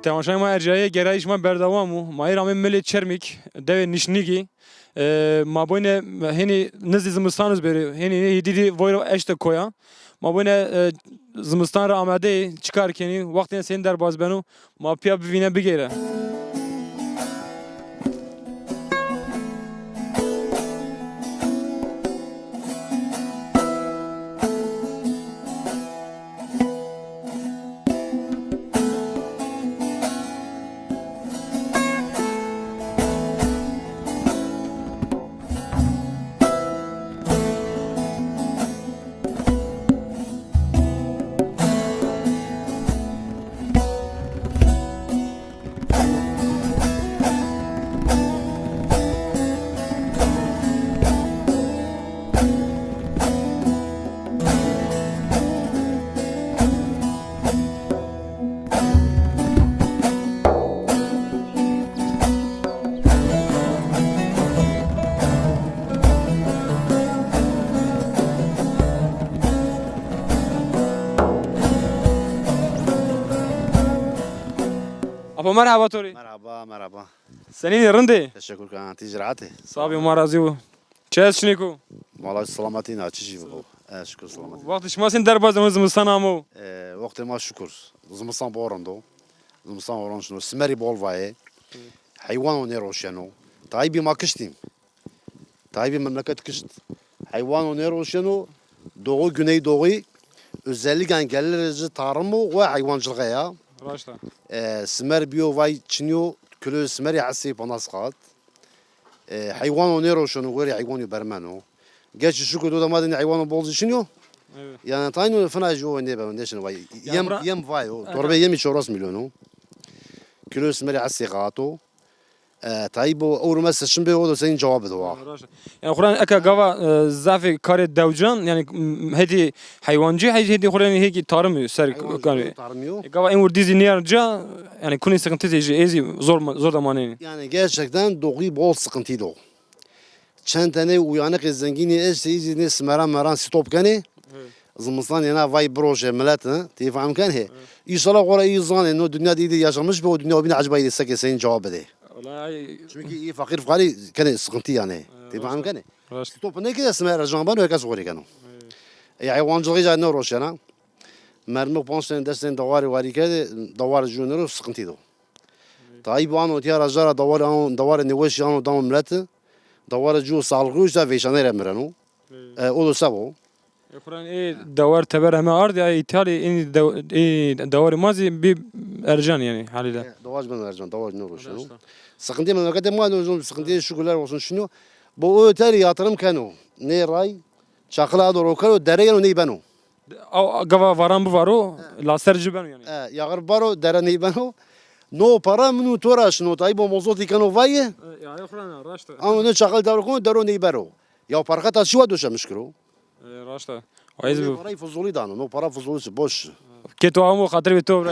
تماشای ما ارجاعی گرایش ما بردوامو ما ایران ملی چرمیک دوی نشنیگی ما بین هنی نزد زمستانز بری هنی دیدی ویرو اشت کویا ما بین زمستان را آماده چیکار کنی وقتی سین در باز بنو ما پیا ببینه بگیره Apa merhaba Tori. Merhaba. Senin yerinde. Teşekkür ederim. Ticareti. Sabi marazi bu. Çes şniku. Vallahi selametin açıcı bu. Şükür selametin. Vakti şmasın derbazımız mısana mı? Vakti ma şükür. Zımısan boğrando. Zımısan oran şunu. Smeri bol vaye. Hayvan o ne roşyano. Tayyip ma kıştım. Tayyip memleket kışt. Hayvan o ne roşyano. Doğu Güneydoğu özellikle engellileri tarımı ve hayvancılığa ya. Raşta. Smer biyo vay çiniyo külü smeri hasi panaskat. Hayvan o ne roşunu göre hayvanı bermano. Geç şu kudu da madeni hayvanı bolzu çiniyo. Evet. Yani tayno fena jo ne ben deşin vay. Yem vay o. Torbe yemi çoros milyonu. Külü smeri hasi qato. Tayyip o urmesi şimdi o da senin cevabı da var. Yani Kur'an eka gava zafi kare devcan yani hedi hayvancı hedi Kur'an heki tarım ser kanı. Tarmıyor. Gava en vurdizi niyarca yani kuni sıkıntı teci ezi zor zamanı. Yani gerçekten doğu bol sıkıntıydı o. Çen tane uyanık zengini eşsiz ne smeran stop kanı. Zımıstan yana vay proje millet tifam kanı. İnşallah oraya iyi zan no dünya dedi yaşamış ve o dünya beni acaba ise senin cevabı de. Çünkü iyi fakir fukari kanı sıkıntı yani. Tifam kanı. Stop ne ki smeran jamban ve kas ori kanı. Ya hayvancılığı canı uğraş yana. Mermi pansen desten davarı var iken davarı junior sıkıntıydı. Tayyip an otiyar ajara davarı neveş yanı dam milleti. Davarı ju sağlığı işte veşanı remrenu. O da savo. Kur'an davar teber hemen ard ya İtalya en davar mazi bir ercan yani haliyle. Davar ben ercan davar ne uğraş yani. Sıkıntı memlekette mal sıkıntı şükürler olsun şunu. Bu öter yatırım kanu. Ne ray? Çakla doğru kanu dere yanı ne benu. Gava varan bu var o laserci ben yani. Yağır baro dere ne benu. No para minu toraş no Tayyip mozot ikano vay. Ya Kur'an raşta. Ama ne çakal davru kanu dero ne bero. Ya parka taşıva döşemiş kuru. Raşta. Ayız bu. Parayı fuzuli dano. No para fuzulisi boş. Keto amu hatır bir tobre.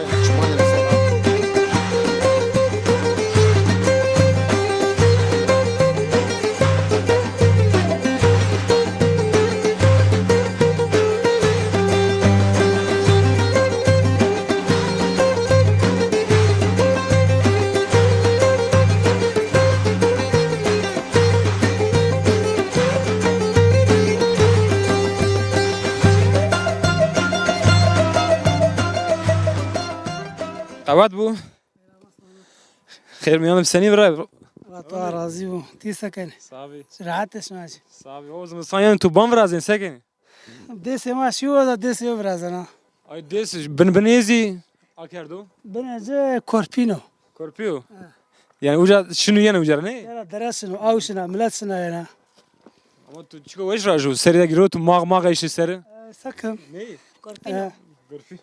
Davat bu. Xeyr miyanım seni bırak. Allah razı olsun. Tisaken. Sabi. Rahat esmaj. Sabi o zaman sen yani tu ban vrazin sekin. Dese ma şu da dese brazana. Ay des benezi akerdo. Benece korpino. Korpiyo. Yani uca şunu yani uca ne? Yara derasını, avşına, milletine yana. Ama tu çıkı veş raju seride giro tu mag işi seri. Sakın. Ne? Korpino. Korpiyo.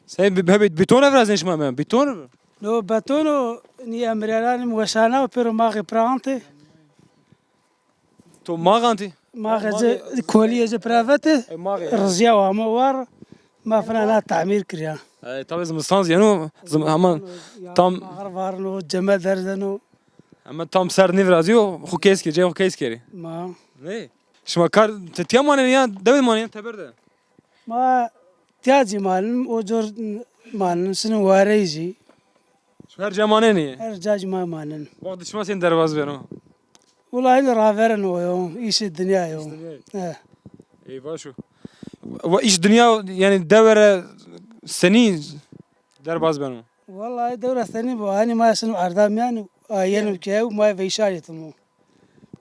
Sen beton vrazin şma men beton. No batono ni amrelani mwashana pero magi prante. Tu maganti. Magi koliyece pravete. Rızya wa ma var. Ma fana tamir kriya. Tabii zımstans yani ama tam var no cema derdano. ama tam ser ne vrazio hukes ki hukes keri. Ma. Ne? Şma kar tetiyaman ya devet man ya taberde. Ma ihtiyacı malum o cor malum sının varayıcı. Her zamane niye? Her cacı malum. Bak dışma sen derbaz ver o. Ulan raveren o yo. İşi dünya yo. Eyvah şu. Ve iş dünya yani devre seni derbaz ben o. Vallahi devre seni bu. Hani ma sının ardam yani. Yenim ki ev ma ve işaretim o.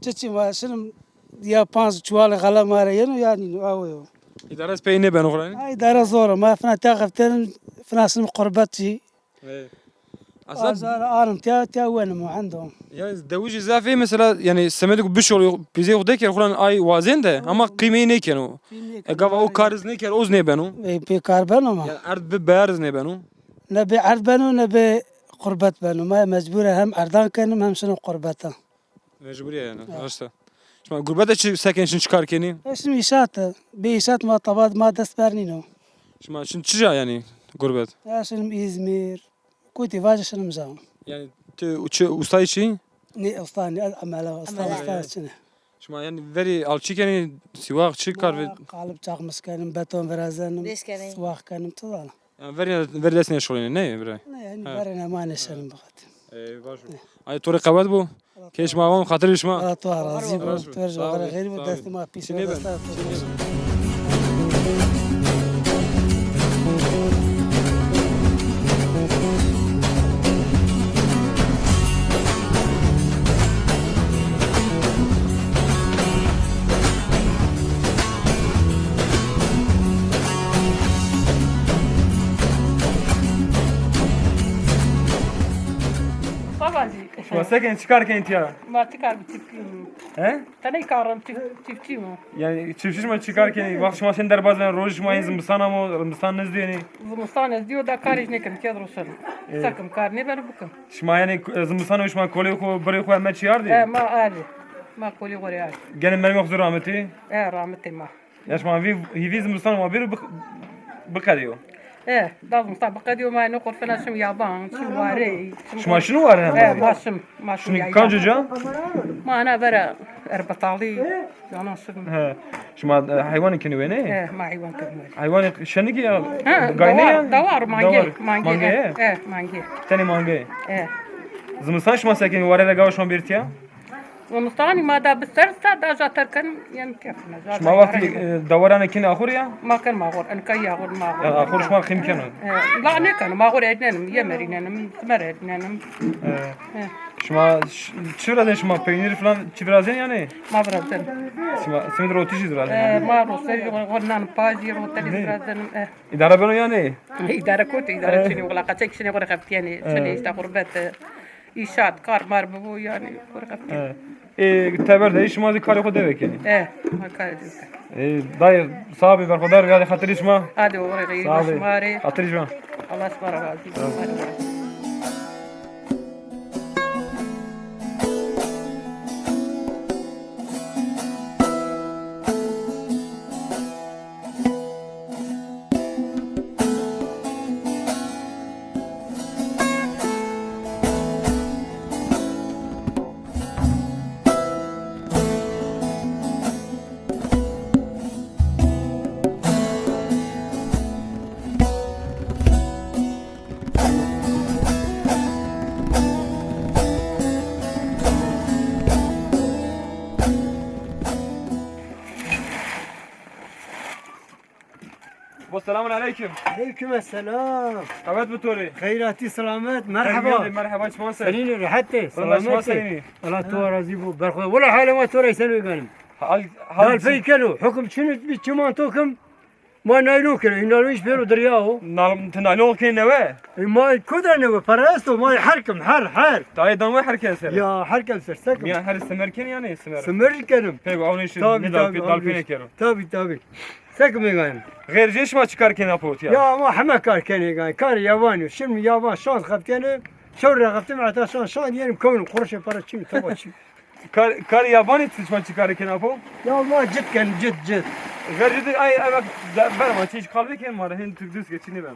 Çiçi ma sının ya panz çuval gala mara yenu yani o yo. İdaresi peyni ben o kadar. Ay dara zor ma fna taqaften fna sının qurbati. Aslında Azar arım ta wen mu عندهم. yani devuci zafi mesela yani semedik bir şey oluyor. Bize o deker falan ay vazen de ama kıymeyi ne ken o. Gava o karız ne ker oz ne ben o. Be karbano ma. Yani ard bir beyarız ne ben o. Ne be arbano ne be qurbat bano ma mecbure hem ardan kenim hem sının qurbata. Mecburi yani. Aslında. Şimdi gurbete sakin için çıkarken. اسم إشات بإشات ما طباد ما دست برنينو Şimdi çıca yani gurbet. أسلم إزمير كنت فاجئ شنو مزاهم Yani usta işi. ني أسطاني أملا أسطاني شنو Şimdi yani veri alçıkeni sivak çıkar ve قالب تاق مسكانم باتون فرازانم بيسكني. سواق كانم تضال yani veri desene şöyle ne bre. يعني برنا ما نشرم بغت Eyvah. Ay tori kabat bu. Keş mağam hatır işma. لا طوار زيب خلاص. ترجع صافي. غير غير صافي. ودست ما بيس شنو بقى؟ Babazi. Şu sakin çıkarken ya. Ma tikar bir tipçiyim. He? Tanay karım tipçiyim. Yani çiftçi çıkarken bak şu sen derbazdan roj mayın mısana mı mısanız diye yani. Zımıstan diyor da karış ne kan kadro sen. Sakım kar ne ben bukam. Şma yani mısana uç ma kolye ko bre ko emet çiyardı. Ma ali. Ma koli gore ali. Gene benim yoktur rahmeti. Rahmetli ma. Yaşma hiviz mısana ma bir bıkadıyor. Da zımıstan baka diyor ma ne korfana şum yaban. Şum vare. Şma şunu var hem. Maşım. Şunu kancaca. Ma ana bara erbatali. Yana sıkım. He. Şma hayvanı kini ve ne? Ma hayvan kırmızı. Hayvanı şenlik ya. Gayne ya. Davar mange. Mange. Mange. Tani mange. Zımıstan şma sakin var ya gavşma bir tiya. Zımıstan ma da bisarsa da zatarkan yani kafna. شما وقتی دوران کن آخر یا؟ ما كان ما غور أنا كي غور ما غور آخر شما خیم کنن. لا أنا كان ما غور أدنانم يمرينانم سمرتنانم شما چی برادن شما peynir falan چی برادن یا نه؟ ما برادن شما سمت روتی چی برادن؟ ما روسي غورنان باجي روتالي برادن اداره بنو یا نه؟ إدارة كوت إدارة شنو ولا قتك شنو غور خفتياني شنو يشتا غربت إيشاد كار مار ببو يعني غور خفتياني تبر ده شما دی کاری خود بکنی. ما كان دای صاحبی برخوردار یاد خاطری شما. هذا هو غير ماري خاطری شما. الله سبحانه وتعالى Selamun aleyküm. عليكم السلام Evet bu tori. خيراتي سلامات Merhaba. مرحبا Merhaba şma sen. سنين رحتي والله شما سلامتي سنين. والله تورا زيبو برخو ولا حاله ما تورا يسنو قالم Hal هل في كلو حكم شنو بتشمان توكم ما نايلو كلو ينالوش بيرو درياو nalım tınalo ki ne ve? ما كودر نو فرستو ما يحركم حر Dayı damı herkes. يا حركم سرسكم Yani her semerken yani semer. سمر كلم Peki onun için Tabii, ne tabii, dalpine tabii. kero. تابي تابي سكم قالم Gayr şma çıkarken yapıyor ya. يا ما حما كار كان قال كار ياباني شنو يابان شلون خفتني شو رغبت مع شلون شلون يعني مكون قرشه برا شنو تبغى شنو Kar yabani şma çıkarken yapıyor. يا ما جد كان جد Gayr ay bak ben ama hiç kalbeken var hen Türk düz geçini ben.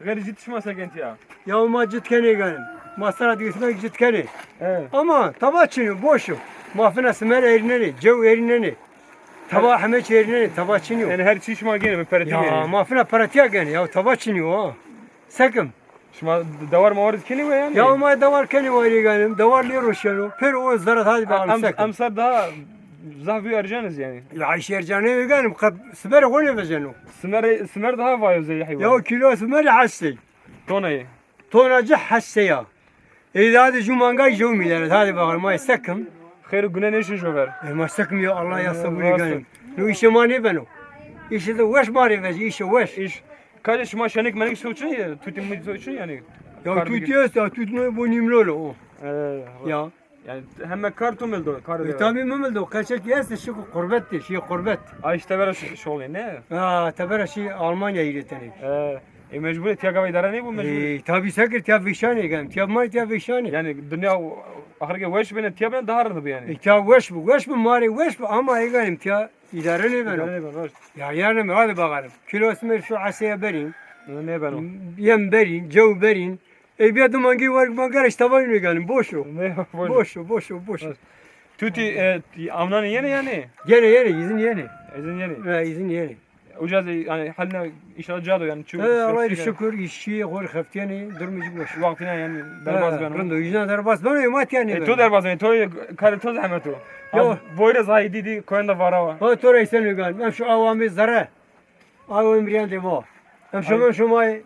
Gayr ciddi şma sekenti ya. يا ما جد كان قال ما صارت قسمك جد كان Evet. اما طبعا شنو بوشو ما فينا سمر ايرنني جو ايرنني Tava hemen çeyrine tava çiniyor. Yani her şey şuma gene operatif Ya yani. mafina paratiya gene ya tava çiniyor ha. Sakın. Şuma davar mavarız keni ve yani. Ya ama davar keni var yani. Davar liyor roşelo. Per o zarat hadi bakalım sakın. Amsar daha zahbi arjanız yani. Ya iş yercane yani. Sıber gole vezeno. Sımer daha var zey hayvan. Ya kilo sıber hassi. Tonayı. Tonacı hasse ya. İyi hadi cumanga jo miler. Hadi bakalım ay sakın. Hayır güne ne işin şoför? Ma sakın ya Allah ya sabır yani. No işe mani beno. İşe de veş mari vez işe veş. İş. Kaç şuma şenik menik soçun ya. Tutim mi soçun yani. Ya tutuyoruz ya tutmuyor bu nimlolo. Ya. Yani hemen kartum eldo. Tabii memel o kaçak yerse şu kurbetti, şey kurbet. Ay işte böyle şol ne? Ha tabii şey Almanya ileteni. Mecbur et ya gavay darani bu mecbur. Tabii sakır ya vişane gel. Ya mar ya vişane. Yani dünya ahirge veş bene tiya ben daha ardı yani. Ya veş bu mari veş bu ama egalim ya idare ne ben. Ya yani hadi bakalım. Kilo smer şu asaya berin. Ne ben o? Yem berin, cev berin. Bir adım hangi var mangar işte var mı gelim boşu. Ne Boşu. Tuti amnan yeni yani. Yine izin yeni. Ezin yeni. Ha izin yeni. Ucaz yani haline inşallah cado yani çünkü. Allah şükür işçiye gor haftiyani durmuş boş. Vaktine yani derbaz ben. Rando yüzüne derbaz ben yemat yani. Tu derbaz yani tu kare tu zahmetu. Yo. Boyra zahidi di koyanda varava. Ha to reisen ögan. Ben şu avamı zara. Avamı bir yerde var. Hem şu may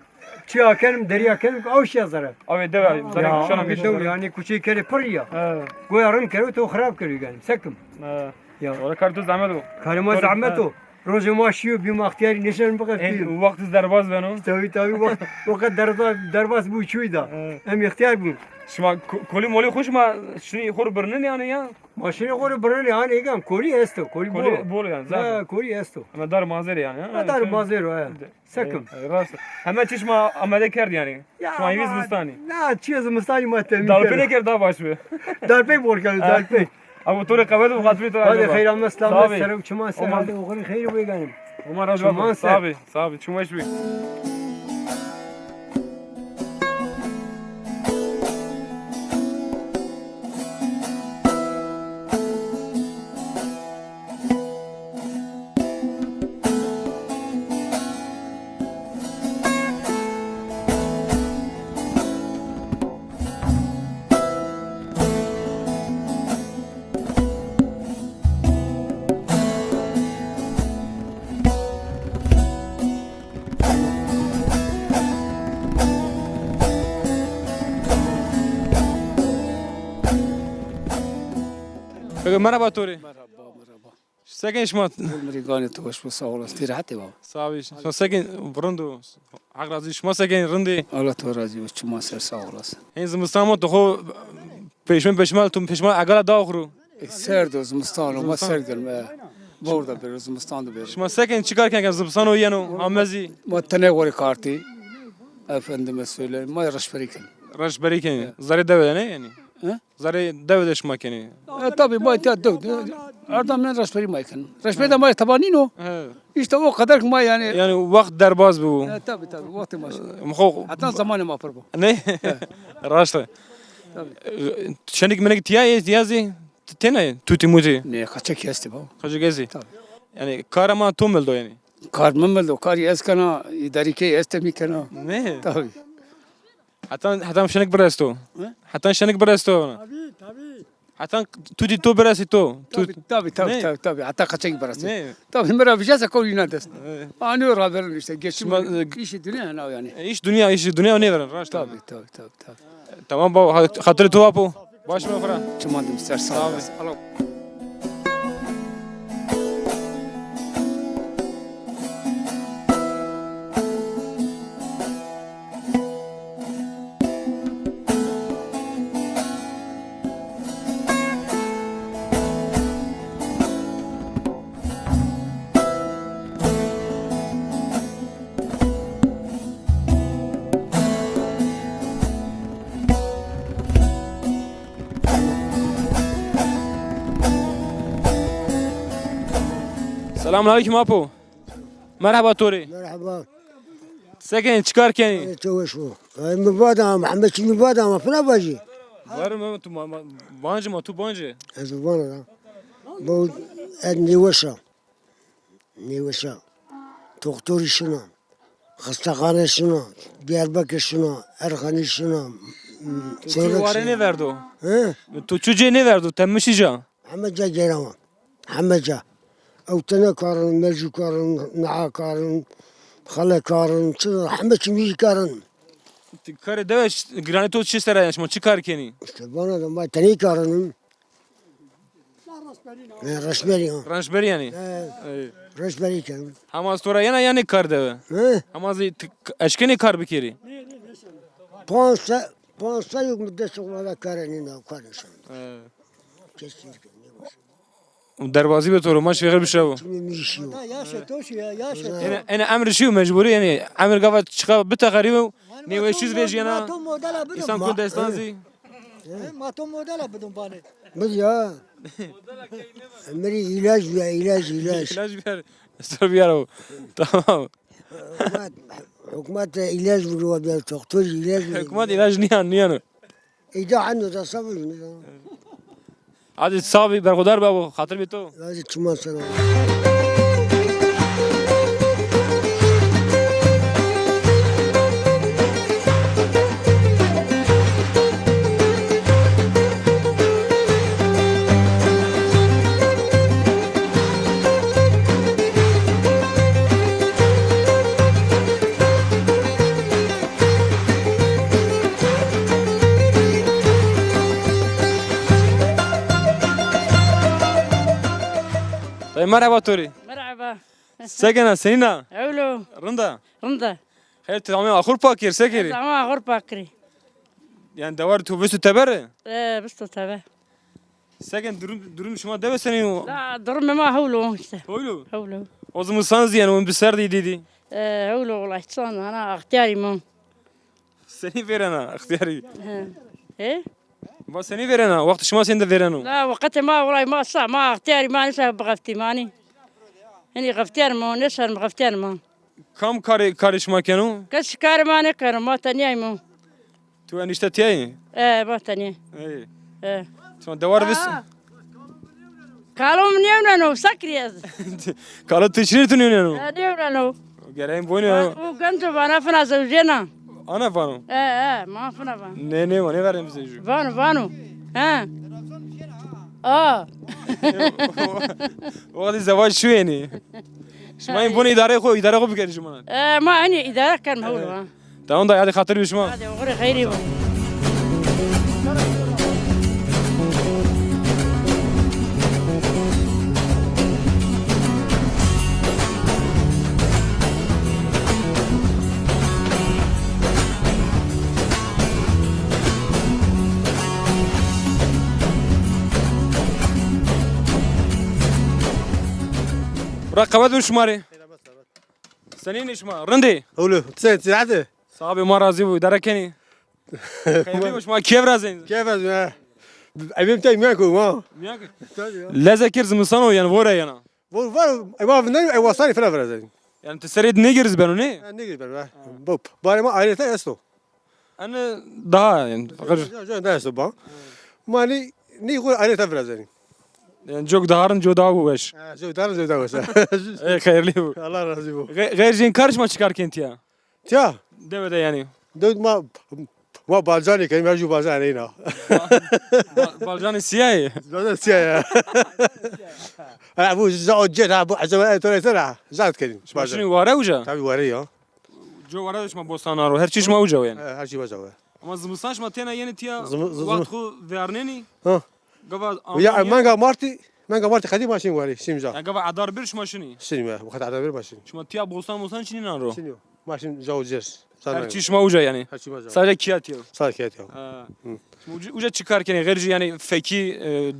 çiğ kelim deriya kelim avş yazara. Abi deva zaten şuna bir de yani küçük kere pırya. Ha. Goyarın kere to xarab kırıyor yani. Sakın. Ya. Ora kare tu zahmetu. Kalma zahmetu. Rozu maşıyor bir mahtiyari nişan bakıp. En vakti derbaz ben o. Tabii vakit derbaz bu çuyda. Hem ihtiyar bu. Şuma koli moli hoş ma şunu hor birinin yani ya. Maşine koru bırın yani egam kori esto. Kori Bol yani Ha zaten. kori esto. Ama dar manzara yani. Kadar mazero ha. Sakın. Rast. Hemen çişma amade kerdi yani. Şu an yüz mustani. Ne çiğ mustani matem. Dalpene ker daha baş be. Dalpek borkalı dalpek. Ama tore kavet bu katri to. Hadi hayır ama selamet Tabii. selam çuma sen hadi oğlum hayır bu eganim. Umar razı Çuman olsun. ser. Sabi. Çumaş bir. Merhaba Tori. Merhaba. Sakin şmat. Amerikanı toş bu sağ olasın. Rahat baba. Sabi. Şma sakin rındu. Agrazı şma sakin rındi. Allah to razı olsun. Çuma ser sağ olasın. En zımıstamı tohu peşmal tum peşmal agala da oxru. Ser doz mustan ma ser gelme. Burada bir mustan da bir. Şma sakin çıkarken kan zımstan o yano amazi Ma tane gori kartı. Efendime söyle. Ma raşberiken. raş beriken. Zare deve ne yani? He? Zare deve de şma keni. Tabii ma ta döv. Ardamdan raşberi mayken. Raşberi de ma tabanino. He. İşte o kadar ma yani. Yani vakt derbaz bu. Tabii vakti ma. Mxo Hatta zamanı ma bu. ne? Raşta. Şenik menek tiya yazi. Tene tuti muti. Ne kaçak yesti bu. Kaçı gezi. Tabii. Yani karama tumeldo yani. Kar memel kar eskana idari ke estemi kana. Ne? Tabii. Hatta şenik bresto. Hatta şenik bresto. Tabii. Hatta tuti to berasi to. Tabii. Hatta kaçak barası. Ne? Tabii mera bir şey koyuna desin. Evet. Anıyor haberin işte geçme Şima- işi dünya ne yani. İş dünya ne veren raşta. Tabii. Tamam baba hatırı to apo. Baş mı fara? Çımadım ister sağ Tabii. olasın. Selamun aleyküm apo. Merhaba Tori. مرحبا Sakin çıkarken. توش هو مبادا محمد شي مبادا ما فينا باجي Var mı tu bancı mı tu bancı? زبانا بو ادني وشا نیوشا دکتری شنا خستخانه شنا دیاربکر شنا ارخانی شنا تو واره نوردو ها تو چوجه نوردو تمشی جا همه جا گیرم همه جا او تنه کارن ملجو کارن نعا کارن خاله کارن همه چی میگی کارن کار دوش گرانی تو چی سر شما چی کار کنی işte bana da ben tane karınım رشبری ها رانشبری یعنی رشبری کنم هم از تو را یعنی کار دوه هم از اشکنی کار بکری پانز سال yok müddet sonra karını da karışım kesin دروازی به تو رو ما شغل بشه و kimi mişiyor انا امر شیو مجبوری یعنی امر قفا چقا بتقریب و نیوشیز بیجینا انسان کن دستانزی biz ya emri ilaç ya ilaç ilaç بیار استر بیارو تمام hükümet ilaç veriyor bir doktor ilaç veriyor حکومت ilaç نیانو İda anne da sabır عادی صاحبی برخودار بابو خاطر به تو lazım çuman sana طيب مرحبا توري مرحبا سكنة سنينة علو رندا رندا خير تمام اخور باكر سكري زعما غربة كري يعني دوار تو بس تبره بس تبع سكن درم شما ده سنين لا درم ما هولو هولو هولو وزم سانز يعني وين بسر دي هولو والله احسان انا اختياري مو سني فيرنا اختياري ايه ما سني فيرنا وقت شما سند فيرنا لا وقت ما والله ما صح ما اختياري ما نسى بغفتي ماني اني غفتير مو نسهر مغفتير مو كم كاري شما كانوا كش كار ما نكر ما تنيا مو تو انشتا تياي ما تنيا ايه شما دوار بس قالوا من يومنا سكريز قالوا تشرير تنينو يومنا قرين بوني وكنت انا فنا زوجنا انا فانو ما فنا فان نه ما نفرم بزيجو فانو وقت الزواج شو يعني شما این بونی اداره خو بگیری شما ما أنا إدارة كان مهولة تمام ده یاد خاطر بشما هذا وغير خيري رقابت بشماری سنین شما رندی اولو ساعته صاحب ما راضی بود اداره کنی خیلی بشما کیف رازین كيف ما ابي متى ماكو ما لذکر زمستان و یعنی وره یعنی ما فنان وصاني فلا فلا زين یعنی تسرید نگیرز بنو نه نيجي بقى بوب باري ما عائلتي اسو انا daha yani فقط جو ده اسو با ماني نيقول عائلتي فلا زين yani çok daharın jo daha bu beş جو ده وش hayırlı bu الله راضي بو غير جين karışma çıkarken tiya تيا devede yani دود ما بالجاني كان يرجو بالجاني هنا balcanı siyah هذا سيا ابو زود جيت ابو عزمه ترى ترى زاد كريم başını vare uca تابي وريه jo vare şma bostanaro her çeşme uca yani هر شيء بزوه ama zımıstan şma tena yeni tiya Zım- vaktu verneni ها gava ويا مانجا مارتي خدي ماشين وري شيمجا yani gava adar bir şma şini شنو وقت على بير ماشين şma tiya bostan çini naro شنو ماشين جو جيرس her çeşme uca yani هر شيء بزوه sadece kiyat ya صار كيت يا uca çıkarken gayri yani feki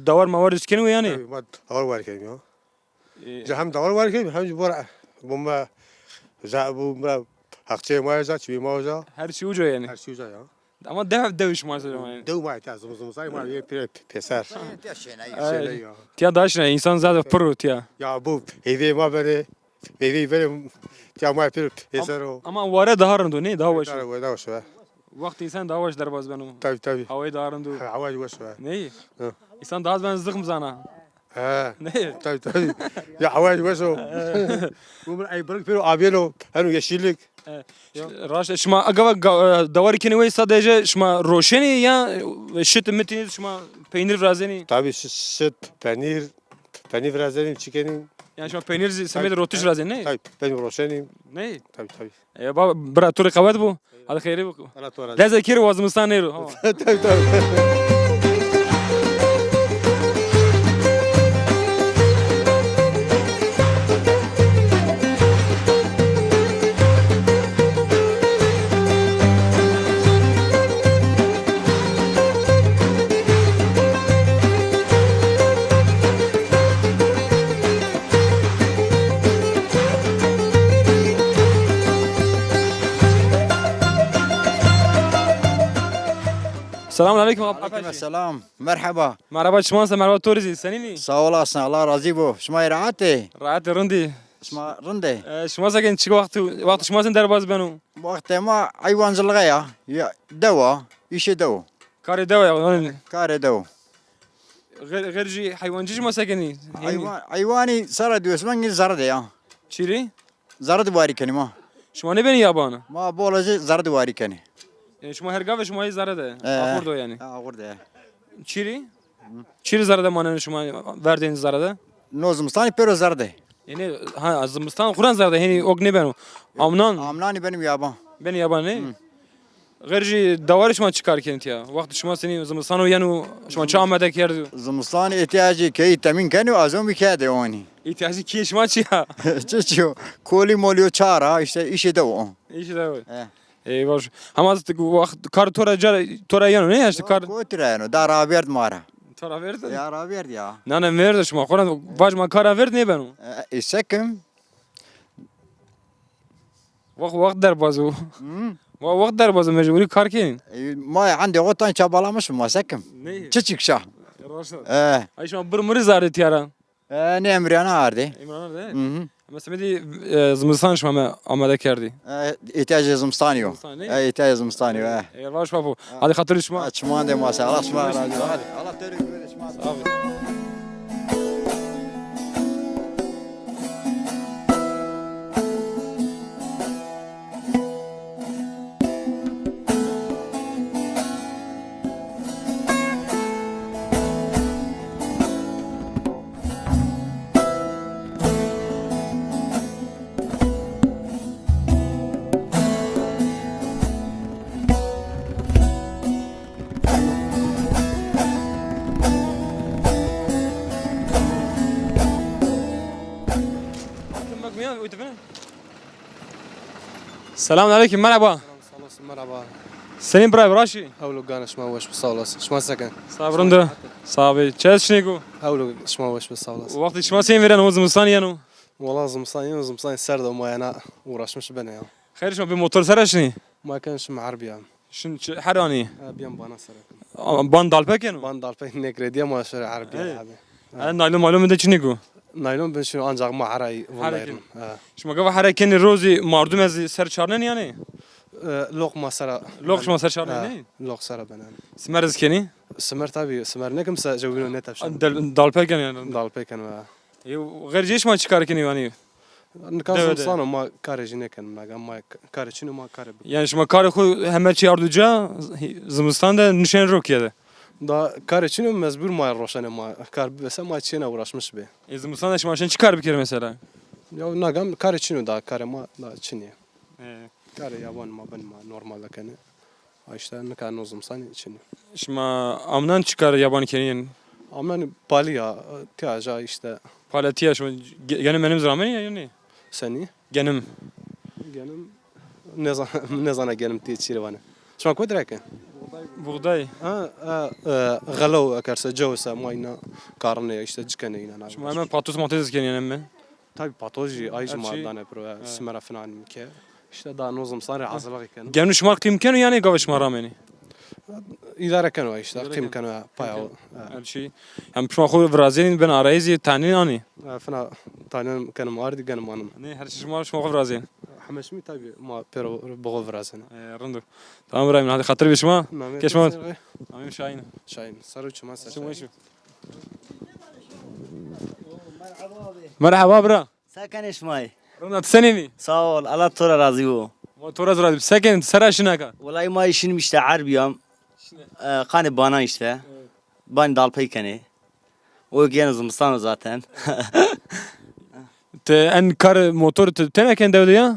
davar mavar iskeni yani ما دور وري كريم يا جهم دور وري كريم هم جبر بوما زابو مرا حقتي ما يزا تشوي ما يزا her şey uca yani هر شيء يا ama deviş mesela yani دو ما يتعز زمزم ما يبي بيسار tiya daş ne insan zaten pro tiya يا ابو هيفي ما بري هيفي بري يا ما يبي بيسارو ama vare daharındı ne daha baş ده وش vakti insan daha baş derbaz benim تابي havayı daharındı عواج وش neyi Ha. insan daha ben zıkım zana ها Ne? طيب يا حواج وشو ومن اي برك فيرو ابيلو هنو يشيلك راش شما اگه دواری کنی وی sadece شما روشنی یا شت متینید شما peynir vrazeni طبعا شت بنير فرازاني تشيكني yani şuma peynir semede rotuş vrazeni ne? طيب بنير روشاني Ne? طيب Ya baba bırak turi kavat bu. Hadi hayri bu. انا تورا Leze kiri vazımızdan neyru. طيب Selamun aleyküm abi. Aleyküm selam. Merhaba. Merhaba şmansa merhaba turizi. Senini? Sağ olasın. Allah razı bu. Şma rahatı. Rahat rındi. Şma rındı. Şmansa gen çık vakti şmansın derbaz benu. Vakti ma hayvancılığa ya. Ya deva. İşe deva. Kari deva ya. Kare deva. Gırcı hayvancı şmasa geni. Hayvani sara diyorsun. Ben zardı ya. Çiri? Zardı var ikeni ma. Şma ne beni yabanı? Ma bolacı zardı var ikeni. Şma her gave şma zara de. Akurdo yani. Ha orada. Çiri? Çiri zara da manen şma verdiğiniz zara da. Nozumstani pero zardı. Yani ha azımıstan Kur'an zara da hani ok ne benu. Amnan Amlani benim yaban. beni yabanı. Gırcı davar şma çıkarken ya. Vakti şma seni azımıstan o yanı şma çamada kerdi. Zımstani ihtiyacı ki temin kenu azom bir kade oni. İhtiyacı ki şma çiya. Çiço. Koli molyo çara işte işe deva. İşte de o. Eh. Eyvallah. Ama vakti kar tora yanı ne ya işte kar. Kotirano. Dar avert mara. Tora verdi. Ya avert ya. Nane verdi şma. Kur'an vajma kara verdi ne benu. İsekim. Vakt derbazı. Vakt derbazı mecburi kar kenin. ما عندي غطان شابالامش ما سكم Ne? تشيك شا Raşla. Ay şma bir mırı zarı tiyara. نعمري انا عردي İmran de. Ama semedi zımıstan şma amada kerdi. احتاج زمستانيو زمستاني؟ احتاج زمستانيو Eyvallah şma bu. Hadi hatırlı şma. اتشمان دي ما الله شما الله تريك شما Abi. Selamun aleyküm merhaba. مرحبا Senin bray Raşi. هولو كان شما وش بصولس شما سكن Sabrında. Sabi. Çez şniku. هولو شما وش بصولس Vakti şma sen veren o zımıstan yanı. والله زمصاني زمصاني سرد وما انا وراش مش بنا يا Hayır şma bir motor saraşni. ما كانش مع عربي يا Şimdi herani. بيان بانا سرك Ban dalpek yanı. بان دالبي هناك ريديا ما شري عربي إيه. يا Ben naylon malum da çniku. نايلون بن شنو انجا ما عراي والله حركة. يرم Şimdi gava harekeni rozi mardum ez ser çarnen yani. لوق ما سرا Lok şma ser çarnen ne? لوق سرا بنا Simerz keni. سمر تابي سمر نكم سا جوينو نتا بشن Dalpek yani. دالبي كان Gırcı şma çıkar keni yani. كان ده. زمصانو ما كارج نكن ما كارج شنو ما كارب Yani şma karı koy hemen yardıca zımıstan nişan Rukiye'de. دا كارج شنو مزبور ما روشن ما كار بس ما تشينا وراش مش به Zımıstan şma şen çıkar bir kere mesela. يا ناقم كارج شنو دا كار ما دا تشيني كار يابان ما بن ما نورمال كان işte ne kadar nozum sani için. Şma amnan çıkar yaban keni. Aman Bali'ya tiyaja işte Palatiya şma genim benim zramen ya yani. seni Genim. gelim ne zana gelim tiye çirvane. Şuna kodreke. Buğday. غلو akarsa jawsa mayna karne işte cikene ina. Şma hemen patos montes keni yani. Tabi patoloji ayıcı Her şey- madane pro smera falan ke. İşte daha nozum sani azılı iken. Genim şma imkanı yani gavaş marameni. İdare kanu işte kim kanu paya. Her şey. Hem şma xo vrazin ben arayzi tanin ani. Fena tanem kanım ardi kanım anım. Ne her şey şma xo vrazin. Hameşmi tabi ma pero boğul vrasene. Rındı. Tamam Ibrahim hadi hatır bir şma. Keşma. Amin Şahin. Şahin. Sarı çuma sarı. Şma şu. Merhaba bra. Sakin İsmail. Ronat senini. Sağ ol. Allah tora razı olsun. Motora zor. Sekin saraşına ka. Vallahi ma işim işte harbiyam. Kanı bana işte. Ben dalpayken. O gene zımstan zaten. Te en kar motor teneken devde ya.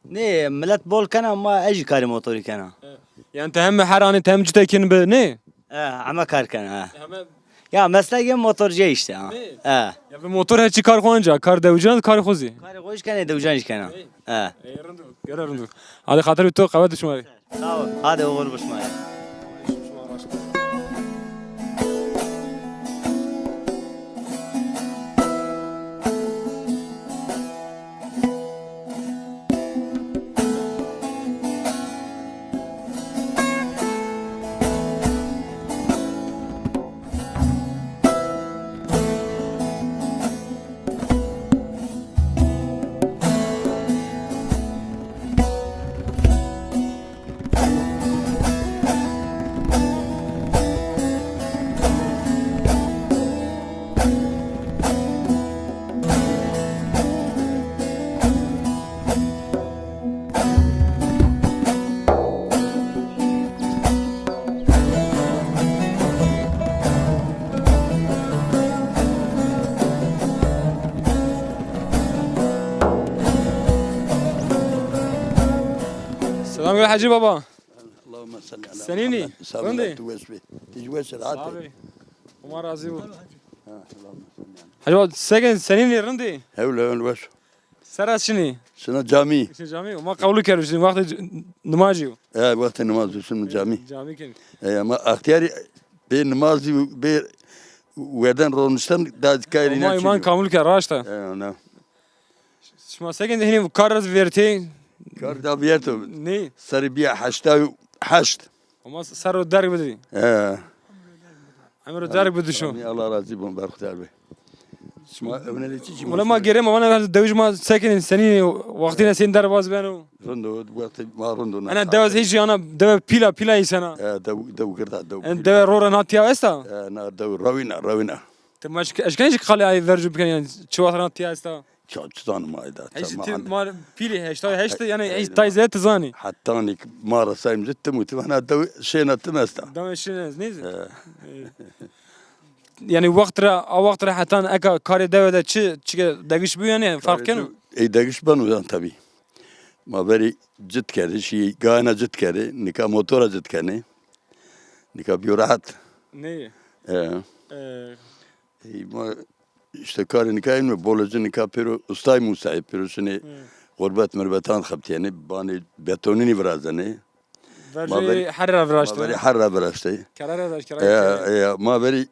Ne millet bol kana ama eji kari motoru kana. Yani te hem her anı tem citekin be ne? Ama kar kana. Ya mesleğim motorcu işte ha. Ya bir motor her çıkar koyunca kar devcan kar khozi. Kari koş kana de ucan kana. Görüründü. Hadi hatır to kavat düşmari. Sağ ol. Hadi olur başma. Selam gel Hacı baba. اللهم صل على Senini. محمد توسبي تجوز Abi. Umar razı ol. Hacı baba senin rindi. هولا الوش Seras şini. سنة جامي İşte cami. Ama kavlu kermiş. Vakti namazı. وقت النماز سنة جامي Cami ken. ما اختياري بين نمازي بين وردن رونستان داد كايرين Ama iman kavlu ker raşta. نعم Şma sekin hini karraz verti. كار دا بيرتو Ne? سربيع حشتا حشت Ama sarı derg bedri. Amro derg bedri şu. الله راضي بهم بارختار بي اسمع ابن اللي تيجي Wala ma gerem ama devjma sekin senin vaktine sen derbaz benu. رندو وقت ما رندو Ana devaz hiç yana dev pila insana. دو قردا دو En dev rora natya esta. انا دو روينا Te maç eşken hiç kale ay verju biken yani çuvat natya esta. شلون ما اذا Hiç mal pili heşta yani hiç tayze tzani. حتى انك مره سايم زدت وانا دو شينا تمستا Dameşiniz neyse. Yani vaktra hatan eka kare devede çi degiş bu yani fark yani. اي دقش بنو تبي ما بري جد كاري شي قانا جد كاري نكا موتورا جد كاني نكا بيورات Ne? ما işte kari nikahın mı bolacı nikah pero ustay musay pero seni gurbet merbetan خبت yani bani betonini birazdan Verji harra vraştı. ما بري حرة براشتي Karara vraş karara. ما بري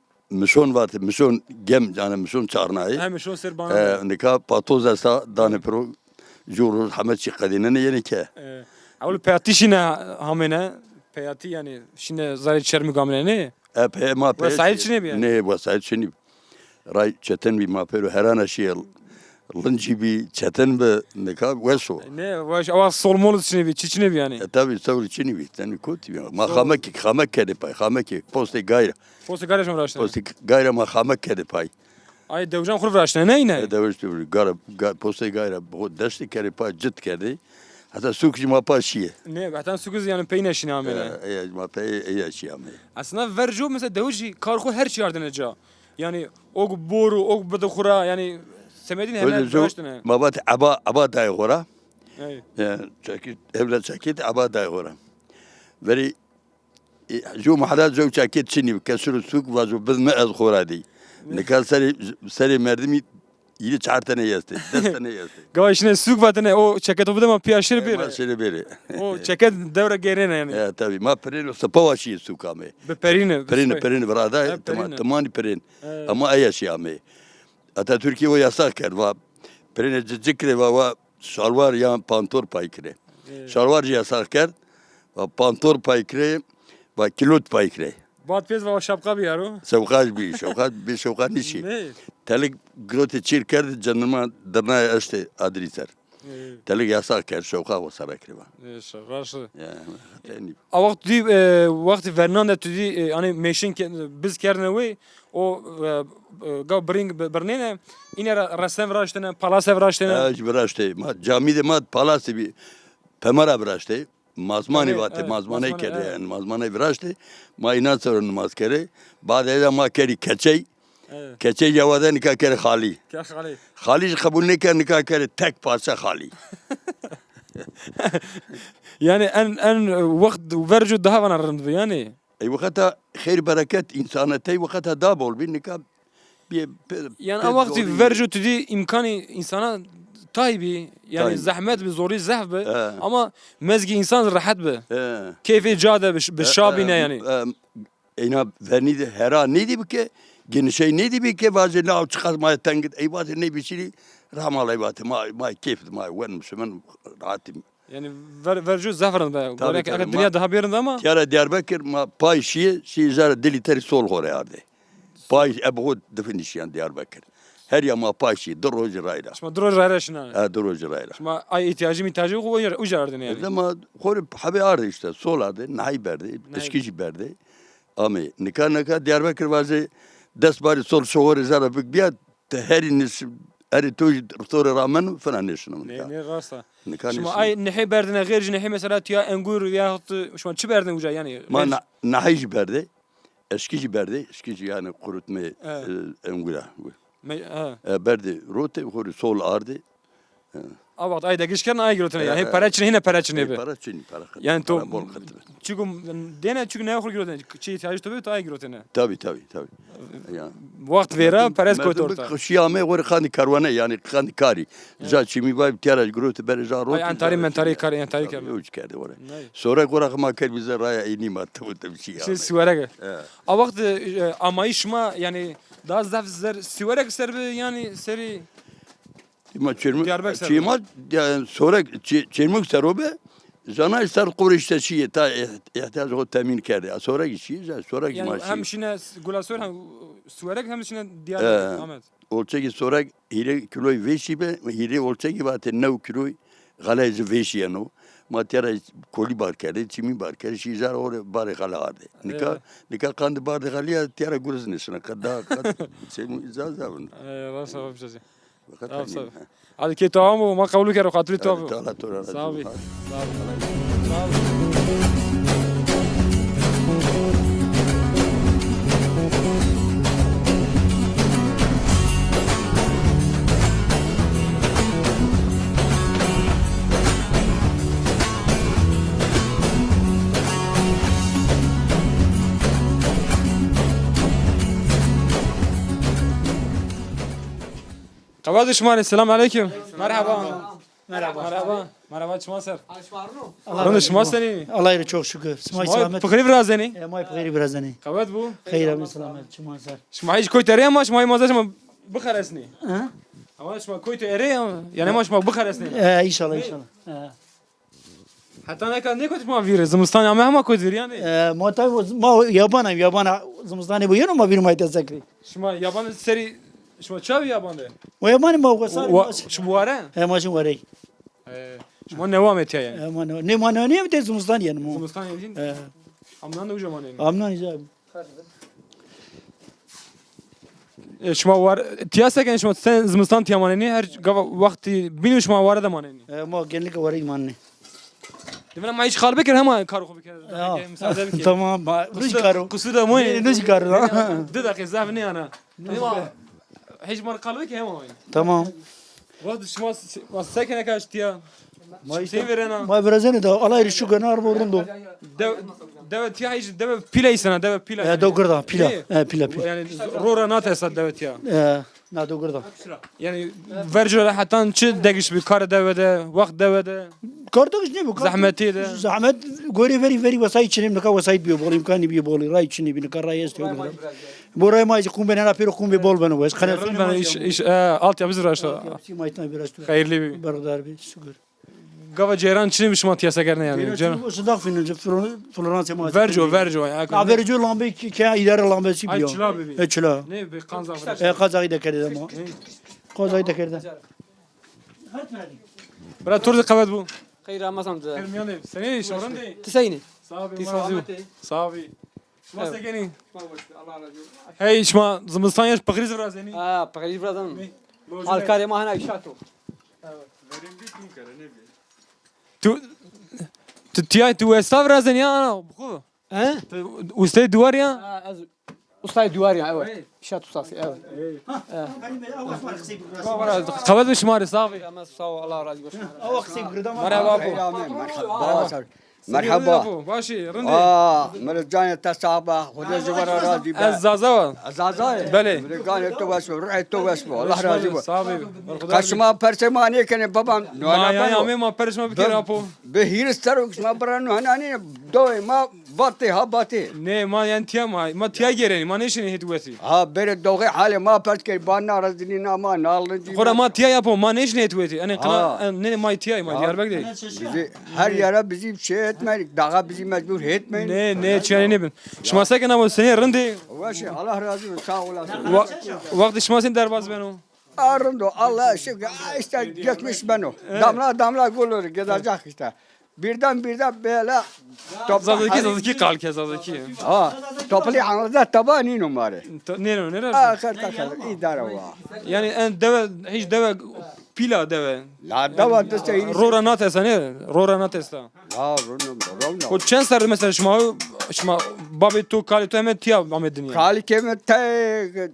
مشون وقت مشون جم يعني مشون çarnayı Hem şu ser bana. nikah patoz esa dane pro jurur hamet şi kadinen yani ki Avul peyati şine hamene. Peyati yani şimdi zari çermi gamle ne? ep ma pe Vesayet şine bir yani. ne vesayet şine ray çeten bir ma pero herana şey lınci bir çeten be nikah veso Ne? Vaş avaz solmolu şine bir çiçine bir yani. tabii savur çini bir tane kötü bir ma hamek kedi pay hamek poste gayra Fosu garaj mı vraştı? poste gayra ma hamek kedi pay Ay devjan kur vraştı ne yine? devşti bir gara poste gayra bu desti kedi pay cid kedi hatta sukji ma paşiye Ne? Hatta sukuz yani peyne şine amene. ma pe ya şey ama Aslında verju mesela devji karku her şey yardım edecek. Yani o boru, o bedkhura yani semedin hemen öyle vraştı ne? ma bat aba day gora Ay. çakit evlat çakit aba day gora veri جو محلات جو çakit çini kesur suk vazo biz me az gora di nikal seri merdimi iyi çartene yesti destene yesti Gava işine suk vatene o çeket o ama piyaşır bir. ma seri beri O çeket devre gerene yani. tabii ma perino sapavaşi sukame Be perine. Perin برادای تمانی پرین اما ایشی آمی اتا ترکیه و yasak کرد و پرین جکره و شلوار یا پانتور پای کره شلوار yasak کرد و پانتور پای کره و کلوت پای کره Bat pez ve şapka bir yaro. شوقاش بی شوقات نیشی Ne? تلک گروت چیر کرد جنما درنای اشته ادری سر Telik yasak ker şoka o sarakri var. Raşı. Ya. Yani Avakt di vakti Fernanda tudi hani meşin biz kerne ve o gav bring bernene ine rasem vraştene palase vraştene. aj vraşte. Ma camide ma palası bir pemara vraşte. Mazmani Evet, vate evet, mazmane mazmane, kere evet. yani mazmane vraşte. Ma inan sonra namaz kere. Bad eda ma keri keçey. Keçey javada nikah kere hali. Kâh khali. Hali kabul ne kere nikah kere tek parça hali. Yani en vakt vercu daha bana rındı yani. Ey vakata hayır bereket insanete vakata da bol bir nikah bir Yani o vakti vercu tudi imkanı insana tayybi yani Tayyip. zahmet bir zori zahbe He. ama mezgi insan rahat be. He. Keyfi cade be şabine yani. Eyna vernidi hera neydi bu ki? Gene şey neydi bu ki? Bazı ne çıkarmaya tengit. Ey bazı ne bir şey rahmal eybatı ma keyif ma wen Müslüman rahatim. Yani vercu zafran be. Tabii, Böyle tabii. dünya daha bir yerinde ama. Tiyara Diyarbakır ma pay şiye zara diliteri sol hore yardı. Pay ebu definişyan Diyarbakır. Her yama pay şiye droji rayla. Şma droj rayraşına. Ha droji rayla. Şma ay ihtiyacı o ucardın yani. Ama hore habi ardı işte sol ardı nahi berdi. Eskici berdi. Ama nikah Diyarbakır bazı dest bari sol şoğur zara bik biya heriniz her tuj sonra rağmen falan neşinum. Ne rasta. Nikah Şma neşinum. ay nehi berdine gayr nehi mesela ya engur ya şma çi berdin uca yani. Ma nahici berdi. Eskici berdi. Eskici yani kurutma engula. Berdi rote hore sol ardı. Avat ay da geçken ay girotene yani. Paraçını yine paraçını be. Para çini para. Yani to bol katı. çünkü dene çünkü ne okur girotene. Çi ihtiyacı tabii ay girotene. Tabii. Yani. Vakt vera pares koyt Merdum orta. Kışıyame hore khani karvane yani khani kari. Za çimi bay tiyara grote bere za rote. Ay antari mentari kar antari kar. Uç kerdi oraya. Sonra kora khama kel bize raya ini mattı bu bir şey. Şey sivarege. A vakt amayışma yani daha zafzer sivarege serbe yani seri Ma çirmik. Diyarbakır Çima sonra çirmik serobe. Zana ister kurişte şiye ta ihtiyaç o temin kerdi. Sonra işi sonra yani maçı. hem şine gulasör hem sivarege hem şine diğer Ahmet. Olçaki sonra hile kiloy veşi be hile olçaki vate nev kiloy galaj veşi yani. Matera koli bar kerdi, çimi bar kerdi. Şizar or bar gala ardı. Nikah kandı bar galiya tiyara guruz nesine kadar şey izazavun. Rasa bir şey. Tamam sağ ol. Hadi ki tamam mı? Ma kabul kero katili tamam. Sağ ol. Kardeşim selam aleyküm. Merhaba. Merhaba çmaser. Rını çmaseni. Allah'a çok şükür. Smay Şmay selamet. pıkırı birazeni. May pıkırı biraz ne? Kavat bu. Hayır abi selamet. Çuman sar. Şmay hiç koy teriye ama şmay mazaj ama bıkharesni. Ha? Ama şmay koy teriye ama yani ama şmay bıkharesni. İnşallah. Hatta ne koy şmay vire zımıstan ama koy vir yani. Ma tabi ma yabana zımstani bu yanı ma bir mayta zakri. Şmay yaban seri şmay çavi yabandı. O yabani ma o sar. Şmuare. Ma şu var. Şmay devam et yani. Ma ne ma ne mi de zımstan yani mu. Zımıstan yedin. Amnan da ucaman yani. Amnan icab. شما وار تیاسه که شما سن زمستان تیامانی هر وقتی بینو شما وارد مانینی. Ma genlik var imanne. دیگه من هیچ خال بکر همه کارو خوب بکر. Tamam. Ruj karo. Kusuda mu? Ruj karo. ده دقیقه زاف نه انا. هیچ مر قلب بکر همه. Tamam. وقت شما ساکن کاش تیا. Şey verena. Ma biraz ne de Allah şu kadar vurundu. Devet ya hiç devet pila isana devet pila. Ya doğru pila. Pila. Yani rora natesa devet ya. Na doğru. Yani vercüle hatta çi degiş bir kar devede, vakt devede. Kardeş ne bu? Zahmeti de. Zahmet göre veri vasayt çinim naka vasayt biyo bol imkanı biyo bol ray çini bin kar ray istiyor. Bu ray ma kumbe ne rapiro kumbe bol bana was. Kana ben iş alt yapız raşta. Hayırlı bir. Bardar bir şükür. Gava ceyran çini bir şmat yasa gerne yani. Ceyran. Sıdak finalde Florence ma. Verjo. Verjo lambe ki idare lambe si biyo. Çila bebi. Çila. Ne bir kanza. Kazayı da kerdi ama. Kazayı da kerdi. Bırak turdu kavet bu. خير رمضان ده Elmiyane. Seni şoran değil. تسيني Sabi, Tis marazi. rahmeti. Sabi. Şma Evet. sekeni. الله رضي Hey şma zımıstan yaş pakriz biraz yani. اه بقري برادم الكاري ما هنا يشاتو Tu tiyay tu estav razın ya ana. Bu. ها Ustay duvar ya. وصاي دواري ايوه شاتو صافي ايوه Kavet bir şmari sabi. ما صاو الله راضي وش Merhaba bu. مرحبا Başı. Rindi. مرجان تصابة خذ الزبر راضي Ez zaza. أزازاي بله. مرجان توسبه روحي توسبه الله راضي Sabi. قسما برسماني كان بابا Ma ya ya me ma perişma bir kere apo. بهير ستروك ما برانو هناني دوي ما بطي ها بطي Ne ma yani tiya ma tiya gereni ma neşini hituvesi. ها بير دوغي حالي ما برسكي بانا رزنينا ما نالنجي Kora ma tiya yapo ma neşini hituvesi. Yani kına ne ma tiya ma diyar bekle. bizi her yere bizi şey etmedik daha bizi mecbur etmeyin. Ne çiyani ne bin. Şma sakin ama seni rindi. Vaşı Allah razı olsun sağ olasın. Vakti şma sen derbaz ben o. Arındı Allah şükür işte geçmiş ben o. Damla damla gülür gidecek işte. Birden böyle Zadaki kalke zadaki. ha toplu anladı tabanı numara. Ne? Ahir takır idare var. Yani en deve hiç deve pila deve. La dava da şey. Rora natesa ne? Rora natesa. La ronum. O çen sar mesela şma babi tu kali tu hemen tiya amedin ya. Kali keme te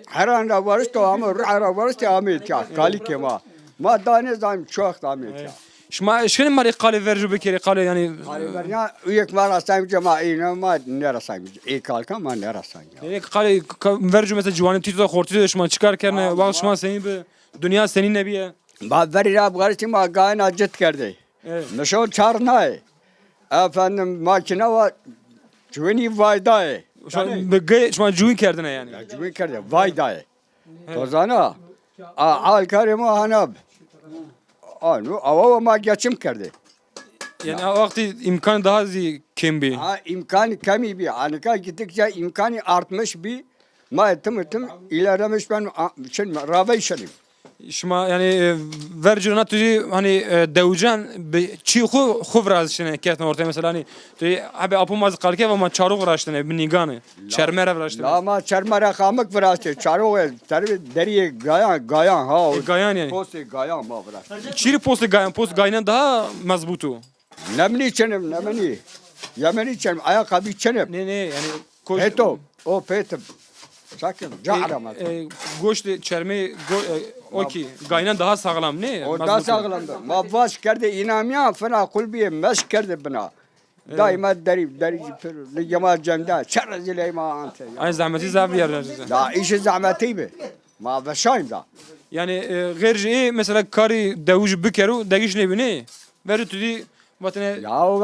heran da varış to ama ruha varış te amet ya. Kali kema. Ma dane zam çok amet ya. Şma şunu mari kali verju bekeri kali yani. Kali vernya üyek var asayım cemaine ma nerasayım. Kalka ma nerasayım. Yani kali verju mesela civani tito khorti şma çıkar kerne vakt şma seni be dünya senin nebiye. Bazıları rab garışım agayın acıt kerdi. Nişo çarnay. Efendim makine var. Cüveni vaydayı. Şma juin kerdine yani. Cüveni kerdi vaydayı. Tozana. Alkarima hanab. Anu avava ma geçim kerdi. Yani o vakti imkan daha zi kembi. Ha imkanı kemi bir. Anika gittikçe imkanı artmış bir. Ma ettim ilerlemiş ben şimdi rabe işelim. Şma yani verju natuji hani devcan çi khu vraz şine ketne ortaya mesela hani abi apumaz kalke ve ma çaru vrazştene binigane çermere vrazştene. La ma çermere kamık vrazştene çaru terbi deriye gayan ha. Gayan yani. Posti gayan ma vrazştene. Çiri posti gayan daha mazbutu. Nemni içenim nemni. Yemeni içenim ayakkabı içenim. Ne yani. Peto o petim. Sakın cahram. Goşt çerme oki gayan daha sağlam ne? O daha sağlamdır. Ma vaş kerdi inamya fena kulbiye meş kerdi bina. Daima deri liyama cemda çerezile ma ante. Aynı zahmeti zavi yerler. La işi zahmeti bi. Ma vaşayım da. Yani gayri mesela kari devuj bükeru degiş ne bine? Veru tudi vatene ya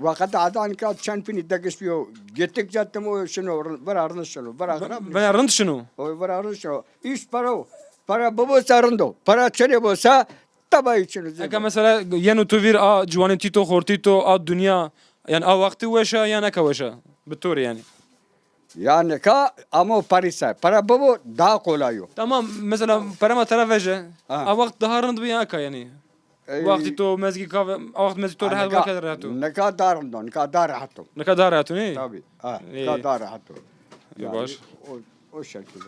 vakit adan ka çenpini degispiyor. Gittik jattım o şunu var şunu var. Ben arınt şunu. O var şunu. İş para baba sarındo. Para çene bolsa tabii içiniz. Eka mesela yenu tu vir a juani tito khortito a dünya yani a vakti veşa ya ne kavaşa. Bitur yani. Yani ka ama parisa. Para baba daha kolay yok. Tamam mesela para taraf veje. A vakt daha rınd bir yaka yani. Vakti to mezgi kahve a vakt mezgi to rahat vakit rahatı. Ne kadar rahatım. Ne kadar rahatı ne? Tabii. Ha, ne kadar rahatım. Baş. O şekilde.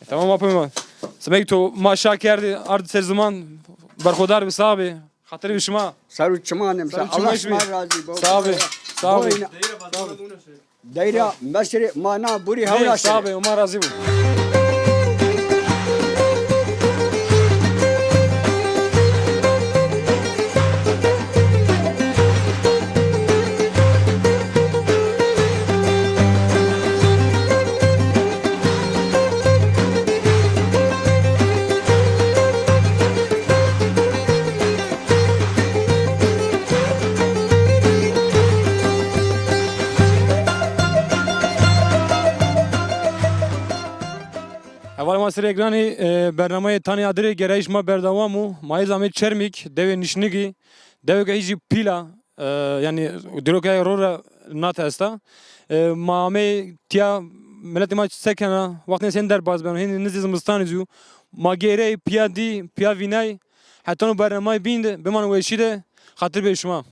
Tamam yapayım. Semek to maşa kerdi ard ser zaman barkodar bir sahibi. Hatırı bir şuma. Sarı çumanım. Allah razı. Sahibi. Sahibi. Daira mesri mana buri havla. Sahibi Umar razı bu. Masır ekranı bernameye tani adre gerayişma berdawamu Maiz Ahmet Çermik deve nişnigi deve gehici pila yani dirokaya rora natesta mame tia millet maç sekena vaktin sen derbaz ben henüz nizim istanizyu magere piyadi piyavinay حتی نو برنامه بیند بمان ویشیده خاطر به شما